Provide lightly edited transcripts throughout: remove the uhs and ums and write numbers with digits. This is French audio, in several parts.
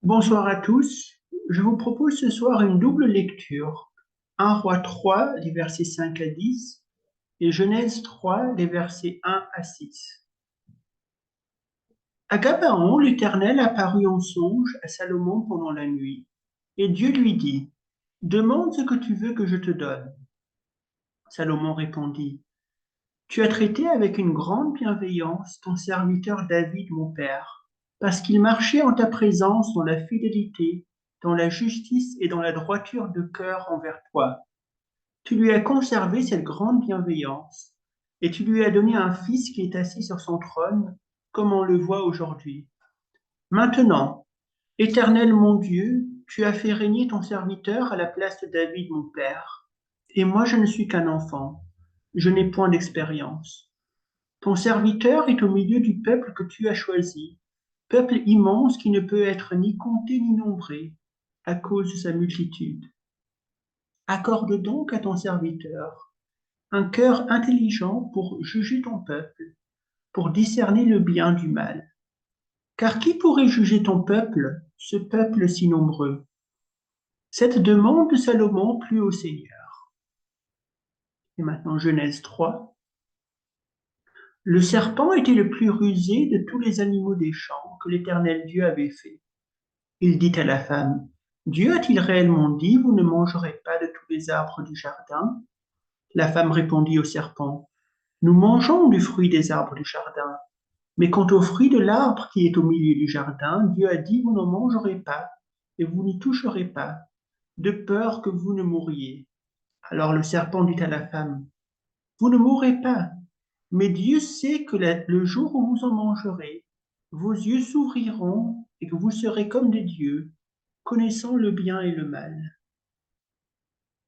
Bonsoir à tous. Je vous propose ce soir une double lecture. 1 Roi 3, les versets 5 à 10, et Genèse 3, les versets 1 à 6. À Gabaon, l'Éternel apparut en songe à Salomon pendant la nuit, et Dieu lui dit, demande ce que tu veux que je te donne. Salomon répondit, tu as traité avec une grande bienveillance ton serviteur David, mon père, parce qu'il marchait en ta présence dans la fidélité, dans la justice et dans la droiture de cœur envers toi. Tu lui as conservé cette grande bienveillance, et tu lui as donné un fils qui est assis sur son trône, comme on le voit aujourd'hui. Maintenant, Éternel mon Dieu, tu as fait régner ton serviteur à la place de David, mon père, et moi je ne suis qu'un enfant, je n'ai point d'expérience. Ton serviteur est au milieu du peuple que tu as choisi, peuple immense qui ne peut être ni compté ni nombré à cause de sa multitude. Accorde donc à ton serviteur un cœur intelligent pour juger ton peuple, pour discerner le bien du mal. Car qui pourrait juger ton peuple, ce peuple si nombreux? Cette demande de Salomon plut au Seigneur. Et maintenant Genèse 3. Le serpent était le plus rusé de tous les animaux des champs que l'Éternel Dieu avait fait. Il dit à la femme, Dieu a-t-il réellement dit, vous ne mangerez pas de tous les arbres du jardin? La femme répondit au serpent, nous mangeons du fruit des arbres du jardin, mais quant au fruit de l'arbre qui est au milieu du jardin, Dieu a dit, vous n'en mangerez pas, et vous n'y toucherez pas, de peur que vous ne mouriez. Alors le serpent dit à la femme, vous ne mourrez pas, mais Dieu sait que le jour où vous en mangerez, vos yeux s'ouvriront et que vous serez comme des dieux, connaissant le bien et le mal.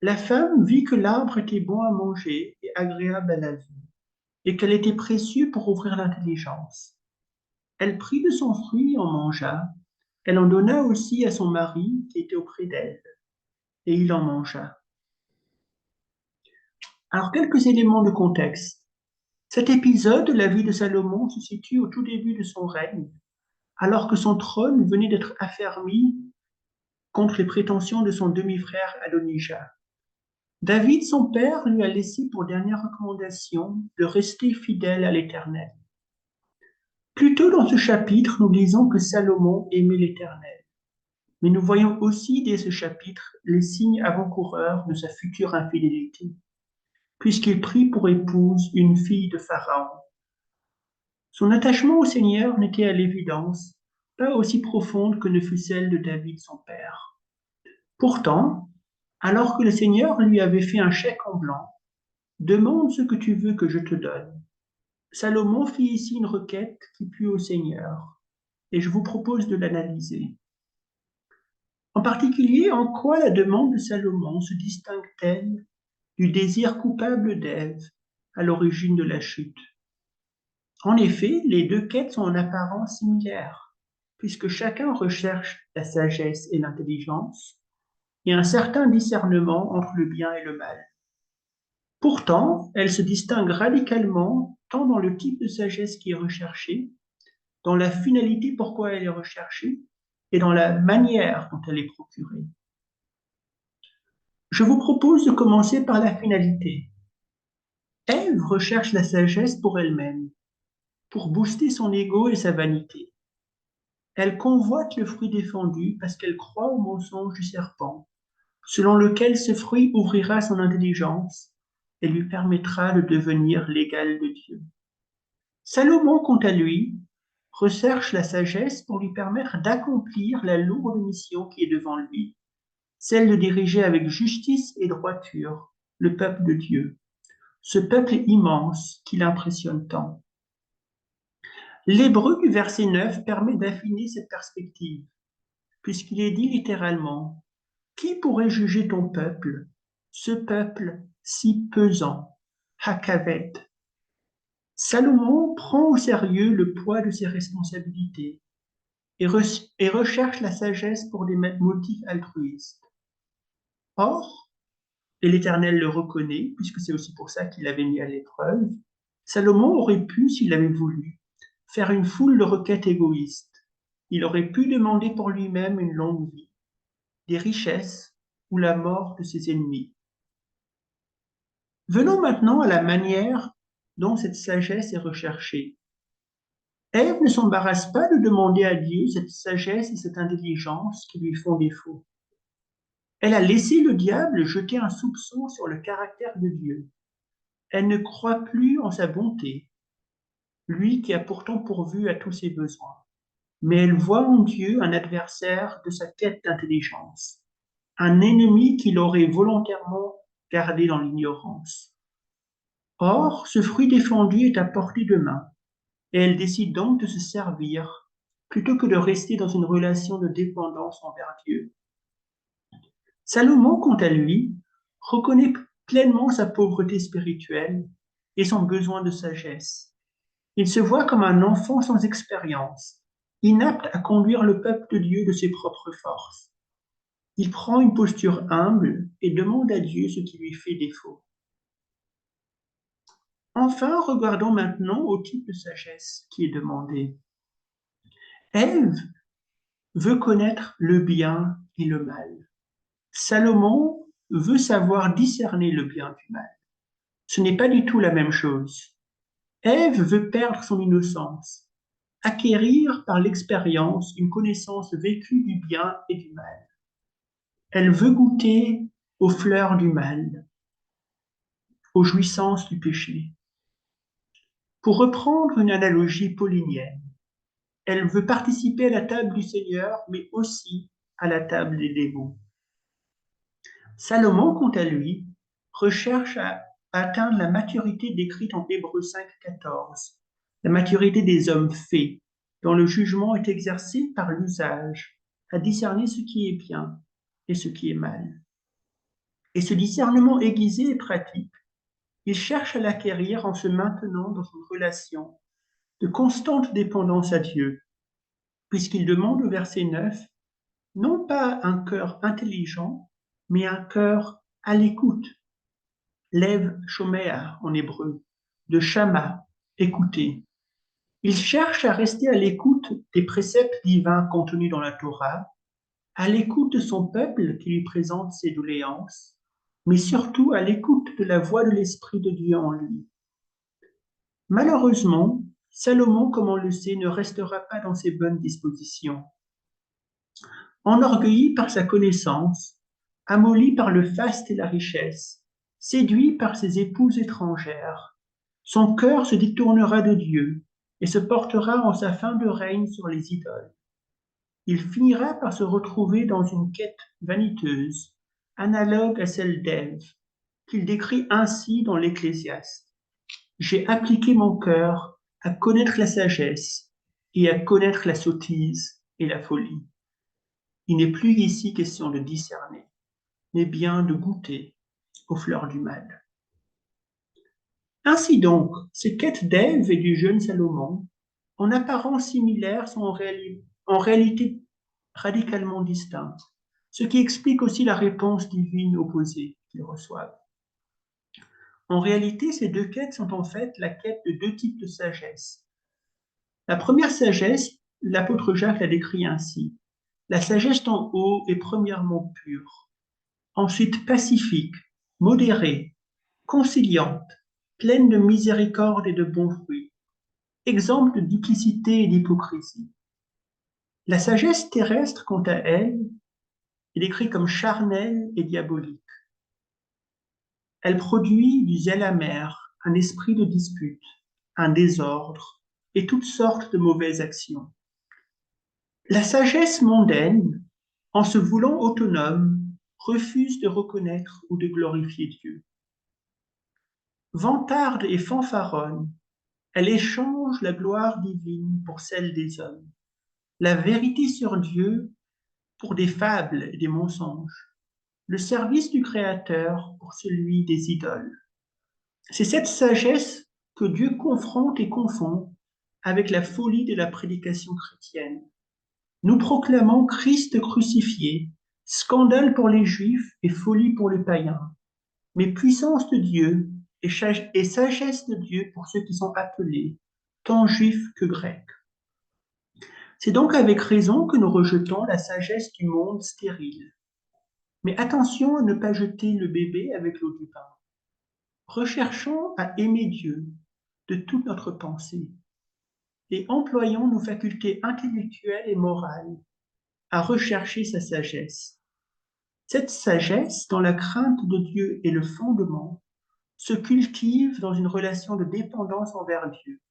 La femme vit que l'arbre était bon à manger et agréable à la vue, et qu'elle était précieuse pour ouvrir l'intelligence. Elle prit de son fruit et en mangea. Elle en donna aussi à son mari qui était auprès d'elle, et il en mangea. Alors, quelques éléments de contexte. Cet épisode de la vie de Salomon se situe au tout début de son règne, alors que son trône venait d'être affermi contre les prétentions de son demi-frère Adonijah. David, son père, lui a laissé pour dernière recommandation de rester fidèle à l'Éternel. Plus tôt dans ce chapitre, nous lisons que Salomon aimait l'Éternel. Mais nous voyons aussi dès ce chapitre les signes avant-coureurs de sa future infidélité, puisqu'il prit pour épouse une fille de Pharaon. Son attachement au Seigneur n'était à l'évidence pas aussi profonde que ne fut celle de David son père. Pourtant, alors que le Seigneur lui avait fait un chèque en blanc, demande ce que tu veux que je te donne. Salomon fit ici une requête qui plut au Seigneur, et je vous propose de l'analyser. En particulier, en quoi la demande de Salomon se distingue-t-elle du désir coupable d'Ève à l'origine de la chute? En effet, les deux quêtes sont en apparence similaires, puisque chacun recherche la sagesse et l'intelligence, et un certain discernement entre le bien et le mal. Pourtant, elles se distinguent radicalement tant dans le type de sagesse qui est recherchée, dans la finalité pourquoi elle est recherchée, et dans la manière dont elle est procurée. Je vous propose de commencer par la finalité. Ève recherche la sagesse pour elle-même, pour booster son ego et sa vanité. Elle convoite le fruit défendu parce qu'elle croit au mensonge du serpent, selon lequel ce fruit ouvrira son intelligence et lui permettra de devenir l'égal de Dieu. Salomon, quant à lui, recherche la sagesse pour lui permettre d'accomplir la lourde mission qui est devant lui, celle de diriger avec justice et droiture le peuple de Dieu, ce peuple immense qui l'impressionne tant. L'hébreu du verset 9 permet d'affiner cette perspective, puisqu'il est dit littéralement, qui pourrait juger ton peuple, ce peuple si pesant, Hakavet? Salomon prend au sérieux le poids de ses responsabilités et recherche la sagesse pour des motifs altruistes. Or, et l'Éternel le reconnaît, puisque c'est aussi pour ça qu'il l'avait mis à l'épreuve, Salomon aurait pu, s'il avait voulu, faire une foule de requêtes égoïstes, Il aurait pu demander pour lui-même une longue vie, des richesses ou la mort de ses ennemis. Venons maintenant à la manière dont cette sagesse est recherchée. Ève ne s'embarrasse pas de demander à Dieu cette sagesse et cette intelligence qui lui font défaut. Elle a laissé le diable jeter un soupçon sur le caractère de Dieu. Elle ne croit plus en sa bonté, lui qui a pourtant pourvu à tous ses besoins. Mais elle voit en Dieu un adversaire de sa quête d'intelligence, un ennemi qu'il aurait volontairement gardé dans l'ignorance. Or, ce fruit défendu est à portée de main, et elle décide donc de se servir plutôt que de rester dans une relation de dépendance envers Dieu. Salomon, quant à lui, reconnaît pleinement sa pauvreté spirituelle et son besoin de sagesse. Il se voit comme un enfant sans expérience, inapte à conduire le peuple de Dieu de ses propres forces. Il prend une posture humble et demande à Dieu ce qui lui fait défaut. Enfin, regardons maintenant au type de sagesse qui est demandé. Ève veut connaître le bien et le mal. Salomon veut savoir discerner le bien du mal. Ce n'est pas du tout la même chose. Ève veut perdre son innocence, acquérir par l'expérience une connaissance vécue du bien et du mal. Elle veut goûter aux fleurs du mal, aux jouissances du péché. Pour reprendre une analogie paulinienne, elle veut participer à la table du Seigneur, mais aussi à la table des démons. Salomon, quant à lui, recherche à atteindre la maturité décrite en Hébreux 5,14, la maturité des hommes faits, dont le jugement est exercé par l'usage, à discerner ce qui est bien et ce qui est mal. Et ce discernement aiguisé et pratique, il cherche à l'acquérir en se maintenant dans une relation de constante dépendance à Dieu, puisqu'il demande au verset 9, non pas un cœur intelligent, mais un cœur à l'écoute. Lev shoméa en hébreu, de shama, écouter. Il cherche à rester à l'écoute des préceptes divins contenus dans la Torah, à l'écoute de son peuple qui lui présente ses doléances, mais surtout à l'écoute de la voix de l'Esprit de Dieu en lui. Malheureusement, Salomon, comme on le sait, ne restera pas dans ses bonnes dispositions. Enorgueilli par sa connaissance, amolli par le faste et la richesse, séduit par ses épouses étrangères, son cœur se détournera de Dieu et se portera en sa fin de règne sur les idoles. Il finira par se retrouver dans une quête vaniteuse, analogue à celle d'Ève, qu'il décrit ainsi dans l'Ecclésiaste. J'ai appliqué mon cœur à connaître la sagesse et à connaître la sottise et la folie. Il n'est plus ici question de discerner, mais bien de goûter aux fleurs du mal. Ainsi donc, ces quêtes d'Ève et du jeune Salomon, en apparence similaires, sont en réalité radicalement distinctes, ce qui explique aussi la réponse divine opposée qu'ils reçoivent. En réalité, ces deux quêtes sont en fait la quête de deux types de sagesse. La première sagesse, l'apôtre Jacques la décrit ainsi. La sagesse d'en haut est premièrement pure, ensuite pacifique, modérée, conciliante, pleine de miséricorde et de bons fruits, exempte de duplicité et d'hypocrisie. La sagesse terrestre, quant à elle, est décrite comme charnelle et diabolique. Elle produit du zèle amer, un esprit de dispute, un désordre et toutes sortes de mauvaises actions. La sagesse mondaine, en se voulant autonome, refuse de reconnaître ou de glorifier Dieu. Vantarde et fanfaronne, elle échange la gloire divine pour celle des hommes, la vérité sur Dieu pour des fables et des mensonges, le service du Créateur pour celui des idoles. C'est cette sagesse que Dieu confronte et confond avec la folie de la prédication chrétienne. Nous proclamons Christ crucifié, scandale pour les Juifs et folie pour les païens, mais puissance de Dieu et sagesse de Dieu pour ceux qui sont appelés, tant juifs que grecs. C'est donc avec raison que nous rejetons la sagesse du monde stérile. Mais attention à ne pas jeter le bébé avec l'eau du bain. Recherchons à aimer Dieu de toute notre pensée et employons nos facultés intellectuelles et morales à rechercher sa sagesse. Cette sagesse, dont la crainte de Dieu est le fondement, se cultive dans une relation de dépendance envers Dieu,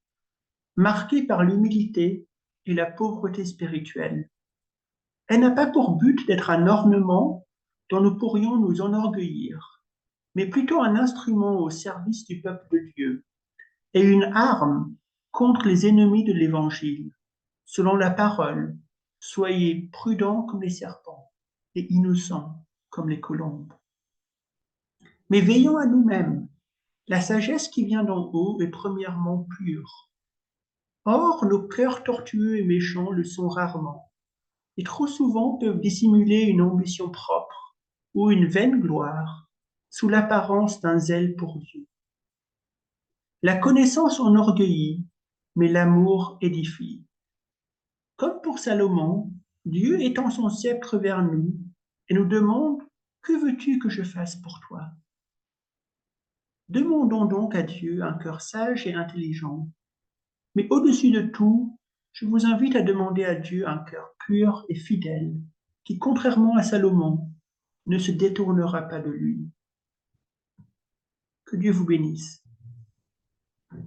marquée par l'humilité et la pauvreté spirituelle. Elle n'a pas pour but d'être un ornement dont nous pourrions nous enorgueillir, mais plutôt un instrument au service du peuple de Dieu et une arme contre les ennemis de l'Évangile. Selon la parole, soyez prudents comme les serpents et innocents comme les colombes. Mais veillons à nous-mêmes. La sagesse qui vient d'en haut est premièrement pure. Or, nos cœurs tortueux et méchants le sont rarement, et trop souvent peuvent dissimuler une ambition propre ou une vaine gloire sous l'apparence d'un zèle pour Dieu. La connaissance enorgueillit, mais l'amour édifie. Comme pour Salomon, Dieu étend son sceptre vers nous et nous demande: que veux-tu que je fasse pour toi? Demandons donc à Dieu un cœur sage et intelligent. Mais au-dessus de tout, je vous invite à demander à Dieu un cœur pur et fidèle, qui, contrairement à Salomon, ne se détournera pas de lui. Que Dieu vous bénisse.